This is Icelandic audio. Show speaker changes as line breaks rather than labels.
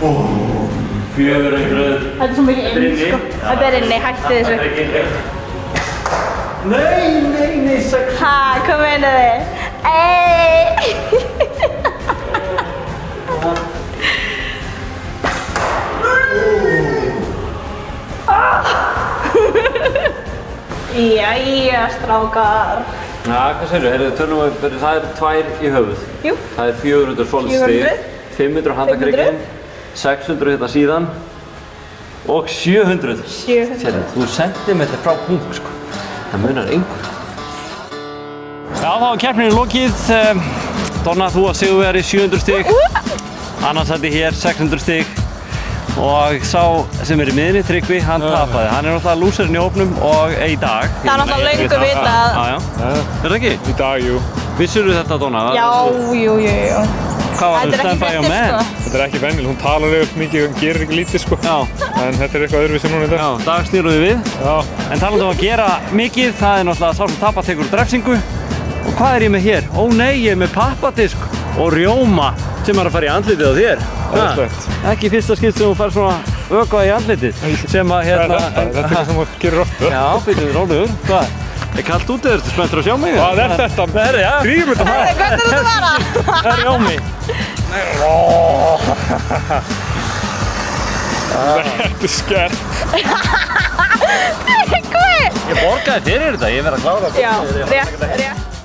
400.
Þetta er svo mikið inn, sko. Þetta er inni, hætti þessu.
Nei, 6.
Ha, hvað meina þið? Jæja, strákar.
Hvað segir þú? Tölum við, það er 2 í höfuð.
Jú.
Það er 400 solid stig, 500 handakrygginn, 600 hérna síðan og 700. 700. Þú sentimetri frá punkt, sko. Það munar einhver. Já, þá var keppnin lokið. Donna, þú var sigurvegari 700 stig. Annars sætti hér 600 stig. Og sá sem er í miðinni, Tryggvi, hann tapaði. Hann er náttúrulega lúserinn í hópnum og í dag.
Það er náttúrulega löngu vitað.
Já. Er það ekki?
Í dag, jú.
Vissir þú þetta, Donna?
Já.
Hvað var það stand by your man?
Þetta er ekki venjul, hún talar yfir mikið, hún gerir ekki lítið, sko. Já. En þetta er eitthvað öðruvísi núna í dag.
Já, dag snýruðu við.
Já.
En talandi um að gera mikið, það er náttúrulega sá sem tapar tekur drefsingu. Og hvað er ég með hér? Ó nei, ég er með pappadisk og rjóma sem er að fara í andlitið á þér. Ekki fyrsta skipt sem þú fær svona vökva í andlitið sem að hérna...
Þetta er eitthvað sem þú gerir ofta.
Já, býtum við rólegur. Hvað? Er kallt úti, ertu spenntur að sjá mig?
Hvað er þetta? Grífum þetta maður!
Hvernig er þetta að vera?
Það er rjómi.
Þetta er skert.
Tryggvi!
Ég borgaði fyrir þetta, ég verð að klára þetta.
Já, rétt.